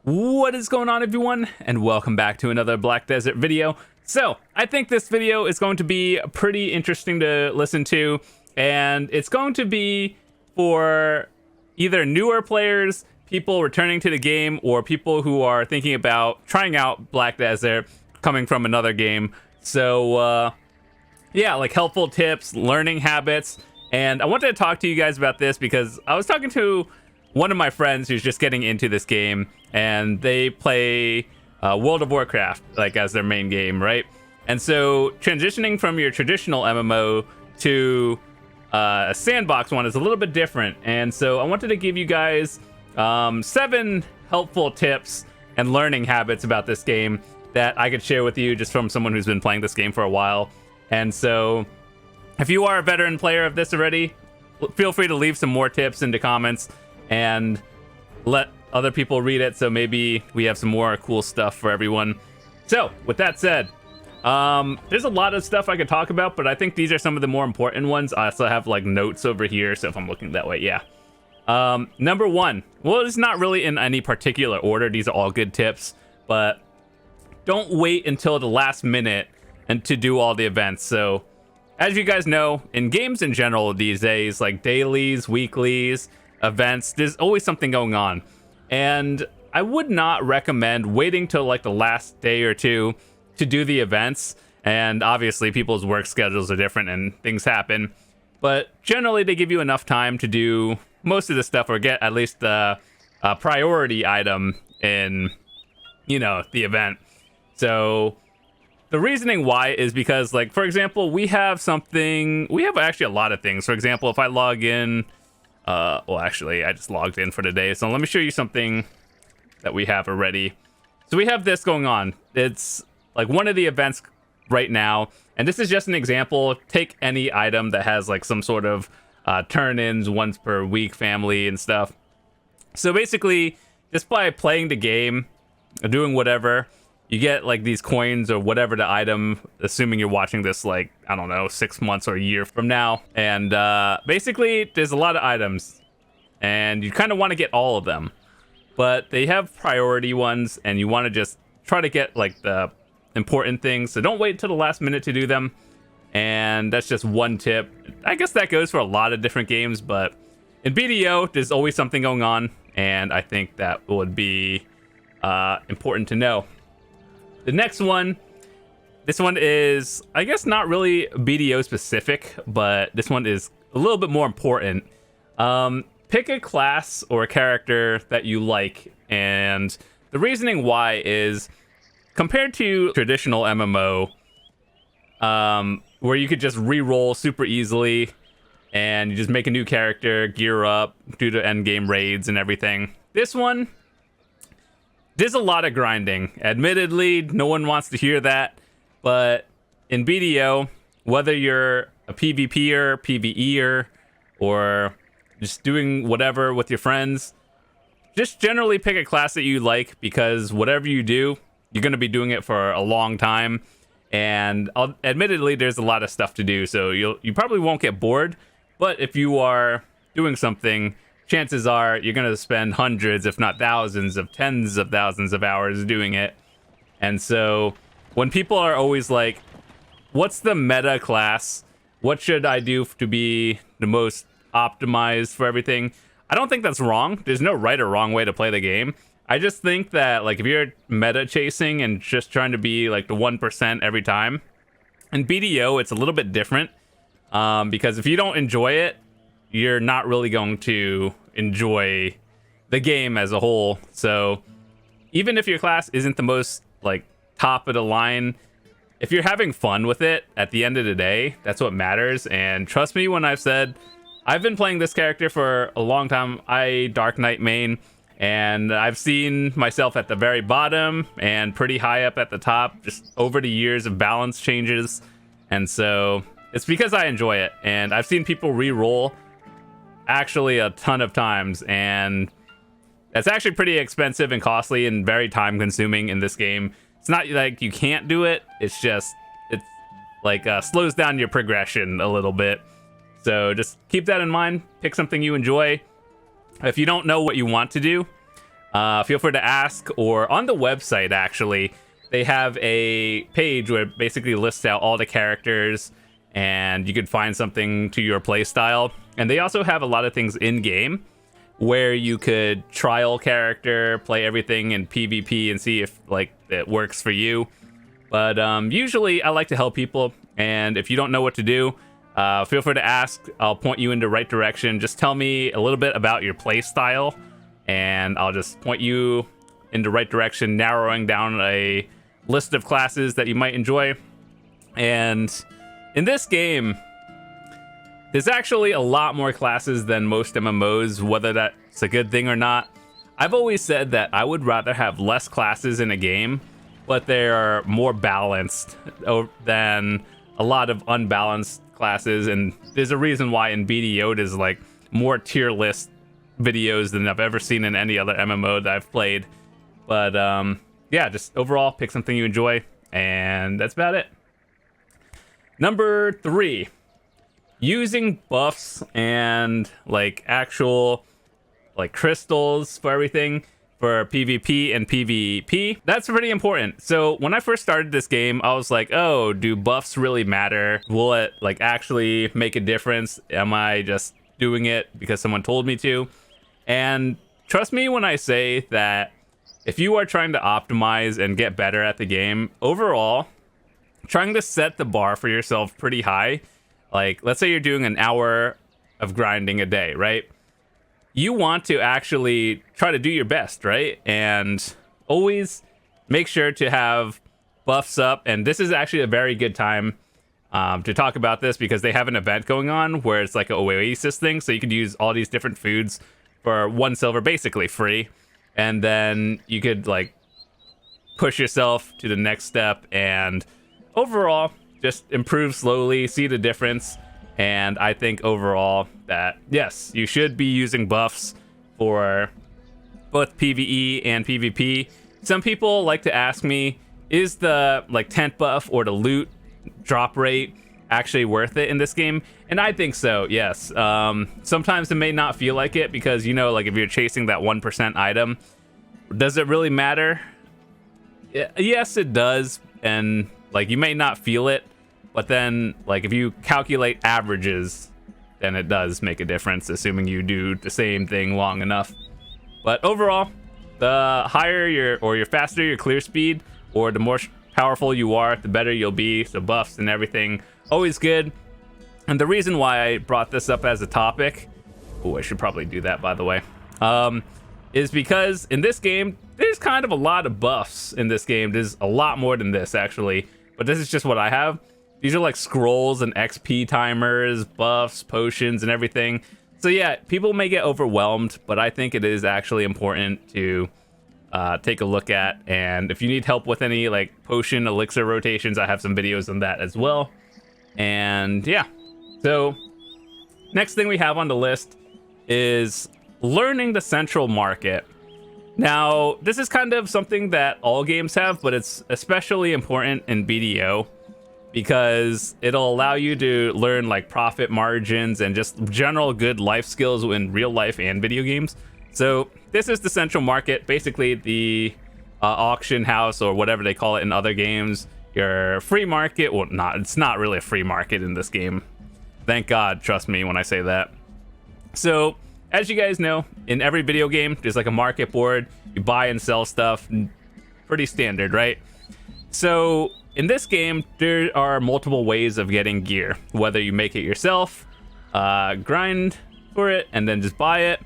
What is going on, everyone, and welcome back to another Black Desert video. So I think this video is going to be pretty interesting to listen to, and it's going to be for either newer players, people returning to the game, or people who are thinking about trying out Black Desert coming from another game. So yeah, like helpful tips, learning habits. And I wanted to talk to you guys about this because I was talking to one of my friends who's just getting into this game, and they play World of Warcraft like as their main game, right? And so transitioning from your traditional MMO to a sandbox one is a little bit different. And so I wanted to give you guys 7 helpful tips and learning habits about this game that I could share with you just from someone who's been playing this game for a while. And so if you are a veteran player of this already, feel free to leave some more tips in the comments and let other people read it, so maybe we have some more cool stuff for everyone. So with that said, there's a lot of stuff I could talk about, but I think these are some of the more important ones. I also have like notes over here, so if I'm looking that way, yeah. Number 1, well, it's not really in any particular order, these are all good tips, but don't wait until the last minute and to do all the events. So as you guys know, in games in general these days, like dailies, weeklies, events, there's always something going on. And I would not recommend waiting till like the last day or two to do the events. And obviously people's work schedules are different and things happen, but generally they give you enough time to do most of the stuff or get at least the priority item in, you know, the event. So the reasoning why is because, like, for example, we have actually a lot of things. For example, if I log in, well, actually, I just logged in for today. So let me show you something that we have already. So we have this going on. It's like one of the events right now. And this is just an example. Take any item that has like some sort of turn-ins once per week family and stuff. So basically, just by playing the game, or doing whatever, you get like these coins or whatever the item, assuming you're watching this like, I don't know, 6 months or a year from now. And basically there's a lot of items and you kind of want to get all of them, but they have priority ones and you want to just try to get like the important things. So don't wait till the last minute to do them. And that's just one tip. I guess that goes for a lot of different games, but in BDO there's always something going on, and I think that would be important to know. The next one, this one is, I guess, not really BDO specific, but this one is a little bit more important. Pick a class or a character that you like, and the reasoning why is compared to traditional MMO, where you could just re-roll super easily and you just make a new character, gear up, do the end game raids and everything. This one, there's a lot of grinding. Admittedly, no one wants to hear that, but in BDO, whether you're a PvPer, PvEer, or just doing whatever with your friends, just generally pick a class that you like, because whatever you do, you're going to be doing it for a long time. And admittedly, there's a lot of stuff to do, so you probably won't get bored, but if you are doing something, chances are you're going to spend hundreds, if not thousands, of tens of thousands of hours doing it. And so when people are always like, what's the meta class? What should I do to be the most optimized for everything? I don't think that's wrong. There's no right or wrong way to play the game. I just think that, like, if you're meta chasing and just trying to be like the 1% every time, in BDO it's a little bit different, because if you don't enjoy it, you're not really going to enjoy the game as a whole. So even if your class isn't the most like top of the line, if you're having fun with it, at the end of the day, that's what matters. And trust me when I've said, I've been playing this character for a long time. I Dark Knight main, and I've seen myself at the very bottom and pretty high up at the top just over the years of balance changes. And so it's because I enjoy it, and I've seen people re-roll actually a ton of times, and that's actually pretty expensive and costly and very time consuming in this game. It's not like you can't do it, it's just it's like slows down your progression a little bit. So just keep that in mind. Pick something you enjoy. If you don't know what you want to do, feel free to ask, or on the website, actually, they have a page where it basically lists out all the characters, and you could find something to your playstyle. And they also have a lot of things in-game where you could trial character, play everything in PvP, and see if like it works for you. But usually I like to help people, and if you don't know what to do, feel free to ask. I'll point you in the right direction. Just tell me a little bit about your play style, and I'll just point you in the right direction, narrowing down a list of classes that you might enjoy. And in this game, there's actually a lot more classes than most MMOs, whether that's a good thing or not. I've always said that I would rather have less classes in a game, but they are more balanced than a lot of unbalanced classes. And there's a reason why in BD Yoda's like more tier list videos than I've ever seen in any other MMO that I've played. But yeah, just overall pick something you enjoy, and that's about it. Number 3, using buffs and like actual like crystals for everything for PvP and PvP. That's pretty important. So when I first started this game, I was like, oh, do buffs really matter? Will it like actually make a difference? Am I just doing it because someone told me to? And trust me when I say that if you are trying to optimize and get better at the game overall, trying to set the bar for yourself pretty high. Like, let's say you're doing an hour of grinding a day, right? You want to actually try to do your best, right? And always make sure to have buffs up. And this is actually a very good time to talk about this, because they have an event going on where it's like an Oasis thing. So you could use all these different foods for 1 silver, basically free. And then you could like push yourself to the next step, and overall just improve slowly, see the difference. And I think overall that yes, you should be using buffs for both PvE and PvP. Some people like to ask me, is the like tent buff or the loot drop rate actually worth it in this game? And I think so, yes. Sometimes it may not feel like it, because, you know, like if you're chasing that 1% item, does it really matter? Yes, it does. And like you may not feel it, but then like if you calculate averages, then it does make a difference, assuming you do the same thing long enough. But overall, the higher your faster your clear speed, or the more powerful you are, the better you'll be. So buffs and everything, always good. And the reason why I brought this up as a topic, oh, I should probably do that, by the way, is because in this game, there's kind of a lot of buffs in this game. There's a lot more than this, actually, but this is just what I have. These are like scrolls and XP timers, buffs, potions, and everything. So yeah, people may get overwhelmed, but I think it is actually important to take a look at. And if you need help with any like potion elixir rotations, I have some videos on that as well. And yeah, so next thing we have on the list is learning the central market. Now, this is kind of something that all games have, but it's especially important in BDO because it'll allow you to learn like profit margins and just general good life skills in real life and video games. So this is the central market, basically the auction house, or whatever they call it in other games. Your free market. Well, it's not really a free market in this game. Thank God, trust me when I say that. So as you guys know, in every video game, there's like a market board. You buy and sell stuff. Pretty standard, right? So in this game, there are multiple ways of getting gear. Whether you make it yourself, grind for it, and then just buy it,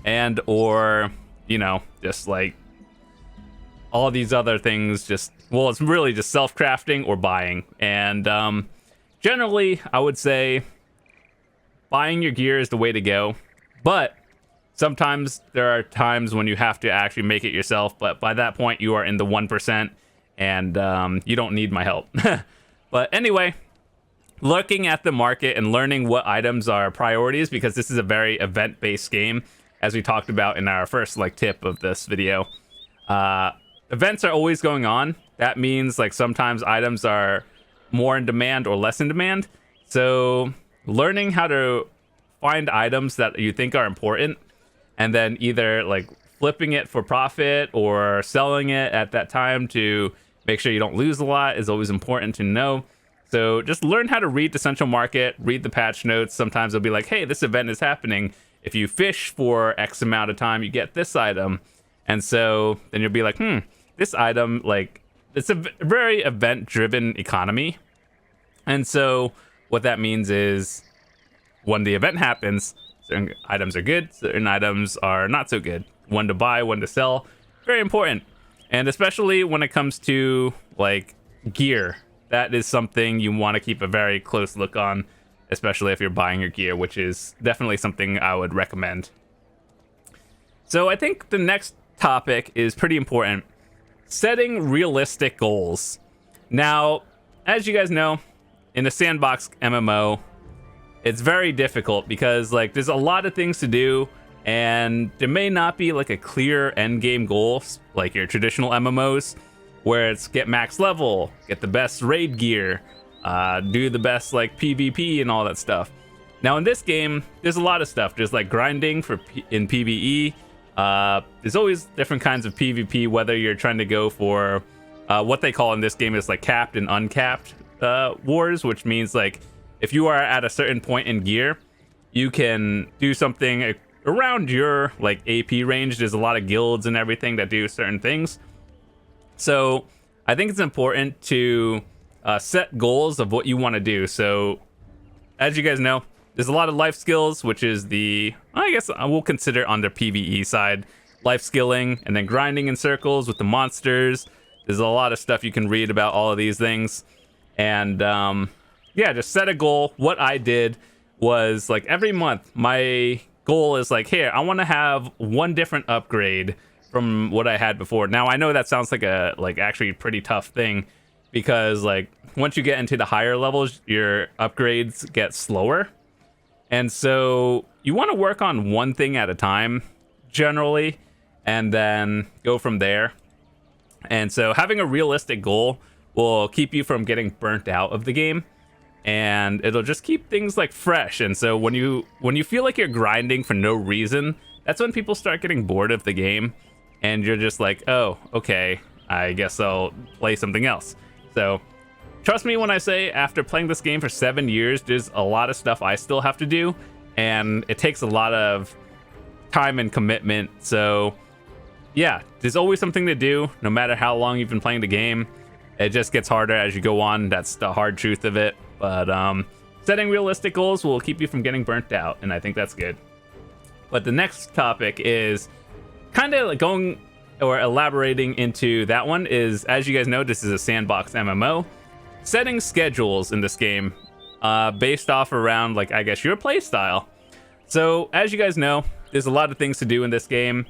and or, you know, just like all these other things, just, well, it's really just self-crafting or buying. And generally, I would say buying your gear is the way to go. But sometimes there are times when you have to actually make it yourself. But by that point, you are in the 1%, and you don't need my help. But anyway, looking at the market and learning what items are priorities, because this is a very event-based game, as we talked about in our first like tip of this video. Events are always going on. That means like sometimes items are more in demand or less in demand. So learning how to find items that you think are important, and then either like flipping it for profit or selling it at that time to make sure you don't lose a lot is always important to know. So just learn how to read the central market, read the patch notes. Sometimes they'll be like, hey, this event is happening. If you fish for X amount of time, you get this item. And so then you'll be like, this item, like, it's a very event-driven economy. And so what that means is when the event happens, certain items are good, certain items are not so good. When to buy, when to sell, very important. And especially when it comes to, like, gear, that is something you want to keep a very close look on, especially if you're buying your gear, which is definitely something I would recommend. So I think the next topic is pretty important. Setting realistic goals. Now, as you guys know, in a sandbox MMO, it's very difficult because, like, there's a lot of things to do, and there may not be like a clear end game goal like your traditional MMOs, where it's get max level, get the best raid gear, do the best like PvP and all that stuff. Now in this game, there's a lot of stuff. There's like grinding in PvE. There's always different kinds of PvP, whether you're trying to go for what they call in this game is like capped and uncapped wars, which means like if you are at a certain point in gear, you can do something around your like AP range. There's a lot of guilds and everything that do certain things. So I think it's important to set goals of what you want to do. So as you guys know, there's a lot of life skills, which is the, I guess I will consider on the PvE side, life skilling, and then grinding in circles with the monsters. There's a lot of stuff you can read about all of these things. And yeah, just set a goal. What I did was like every month, my goal is like, here, I want to have one different upgrade from what I had before. Now, I know that sounds like a actually pretty tough thing because like once you get into the higher levels, your upgrades get slower. And so you want to work on one thing at a time generally and then go from there. And so having a realistic goal will keep you from getting burnt out of the game, and it'll just keep things like fresh. And so when you feel like you're grinding for no reason, that's when people start getting bored of the game and you're just like, oh, okay, I guess I'll play something else. So trust me when I say after playing this game for 7 years, there's a lot of stuff I still have to do, and it takes a lot of time and commitment. So yeah, there's always something to do no matter how long you've been playing the game. It just gets harder as you go on. That's the hard truth of it. But setting realistic goals will keep you from getting burnt out, and I think that's good. But the next topic is kind of like going or elaborating into that one is, as you guys know, this is a sandbox MMO. Setting schedules in this game based off around, like, I guess, your play style. So as you guys know, there's a lot of things to do in this game.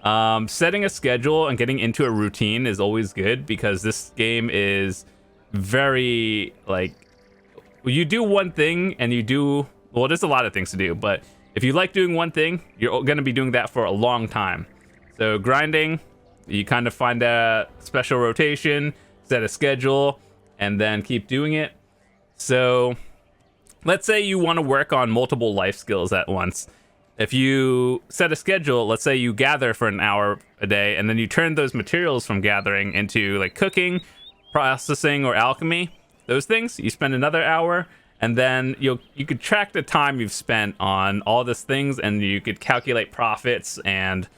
Setting a schedule and getting into a routine is always good because this game is very, like, you do one thing and you do, well, there's a lot of things to do, but if you like doing one thing, you're going to be doing that for a long time. So grinding, you kind of find a special rotation, set a schedule, and then keep doing it. So let's say you want to work on multiple life skills at once. If you set a schedule, let's say you gather for an hour a day, and then you turn those materials from gathering into like cooking, processing, or alchemy, those things, you spend another hour, and then you could track the time you've spent on all these things, and you could calculate profits and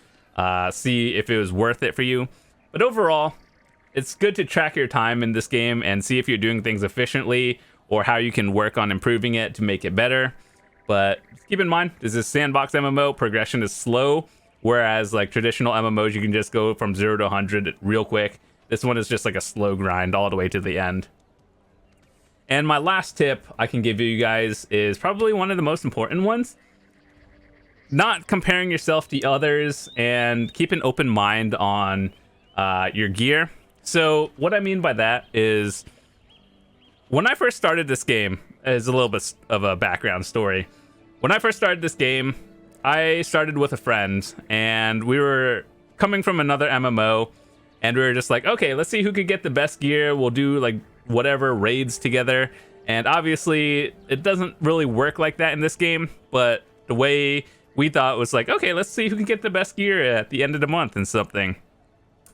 see if it was worth it for you. But overall, it's good to track your time in this game and see if you're doing things efficiently or how you can work on improving it to make it better. But keep in mind, this is sandbox MMO. Progression is slow, whereas like traditional MMOs, you can just go from 0 to 100 real quick. This one is just like a slow grind all the way to the end. And my last tip I can give you guys is probably one of the most important ones. Not comparing yourself to others, and keep an open mind on your gear. So what I mean by that is, when I first started this game, is a little bit of a background story. When I first started this game, I started with a friend, and we were coming from another MMO, and we were just like, okay, let's see who could get the best gear. We'll do like whatever raids together. And obviously, it doesn't really work like that in this game, but the way we thought was like, okay, let's see who can get the best gear at the end of the month and something.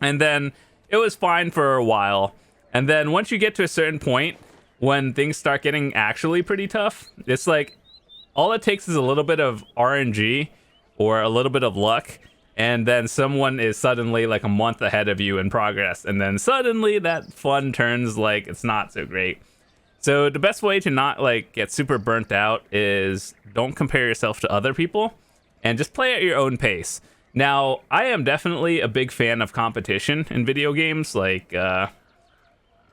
And then it was fine for a while. And then once you get to a certain point, when things start getting actually pretty tough, it's like all it takes is a little bit of RNG or a little bit of luck, and then someone is suddenly like a month ahead of you in progress, and then suddenly that fun turns like it's not so great. So the best way to not like get super burnt out is don't compare yourself to other people and just play at your own pace. Now, I am definitely a big fan of competition in video games, like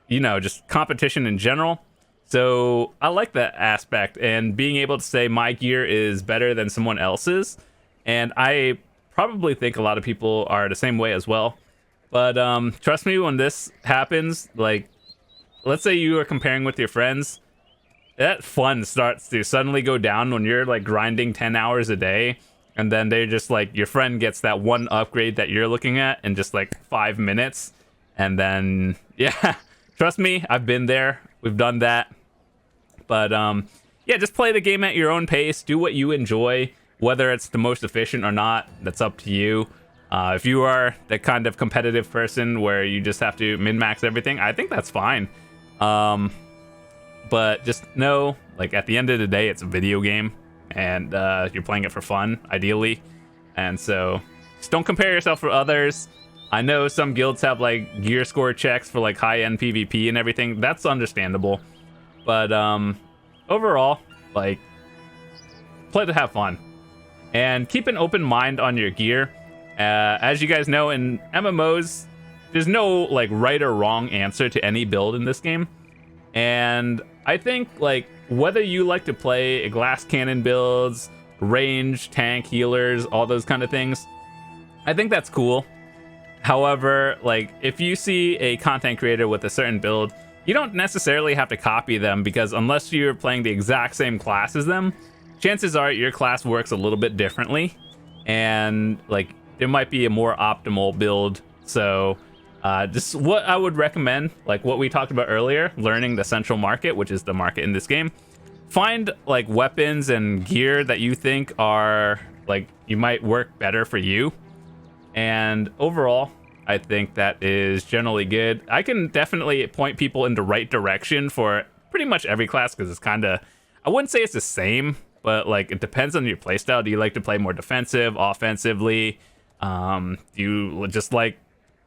just competition in general. So I like that aspect, and being able to say my gear is better than someone else's. And I probably think a lot of people are the same way as well. But trust me, when this happens, like, let's say you are comparing with your friends, that fun starts to suddenly go down when you're like grinding 10 hours a day. And then they're just like, your friend gets that one upgrade that you're looking at in just like 5 minutes. And then, yeah, trust me, I've been there. We've done that. But yeah, just play the game at your own pace. Do what you enjoy, whether it's the most efficient or not. That's up to you. If you are the kind of competitive person where you just have to min-max everything, I think that's fine. But just know, like, at the end of the day, it's a video game, and you're playing it for fun, ideally. And so just don't compare yourself with others. I know some guilds have like gear score checks for like high-end PvP and everything. That's understandable. But overall, like, play to have fun. And keep an open mind on your gear. As you guys know, in MMOs, there's no like right or wrong answer to any build in this game. And I think like whether you like to play a glass cannon builds, range, tank, healers, all those kind of things, I think that's cool. However, like if you see a content creator with a certain build, you don't necessarily have to copy them, because unless you're playing the exact same class as them, chances are your class works a little bit differently, and like there might be a more optimal build. So just what I would recommend, like what we talked about earlier, learning the central market, which is the market in this game. Find like weapons and gear that you think are like you might work better for you. And overall, I think that is generally good. I can definitely point people in the right direction for pretty much every class, because it's kind of, I wouldn't say it's the same, but like it depends on your playstyle. Do you like to play more defensive, offensively? Do you just like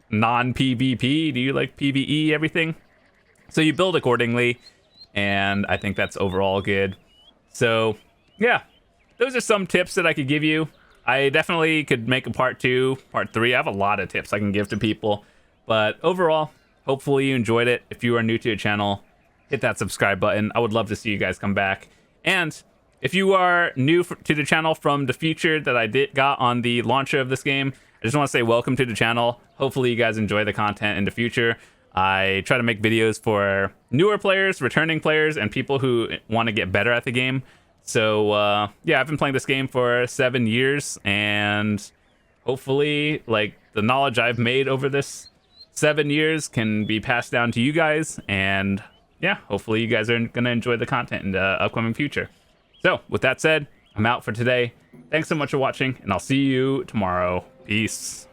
non-PvP? Do you like PvE, everything? So you build accordingly, and I think that's overall good. So yeah, those are some tips that I could give you. I definitely could make a part 2, part 3. I have a lot of tips I can give to people. But overall, hopefully you enjoyed it. If you are new to the channel, hit that subscribe button. I would love to see you guys come back. And if you are new to the channel from the feature that I got on the launcher of this game, I just want to say welcome to the channel. Hopefully you guys enjoy the content in the future. I try to make videos for newer players, returning players, and people who want to get better at the game. So yeah, I've been playing this game for 7 years, and hopefully like the knowledge I've made over this 7 years can be passed down to you guys. And yeah, hopefully you guys are gonna enjoy the content in the upcoming future. So with that said, I'm out for today. Thanks so much for watching, and I'll see you tomorrow. Peace.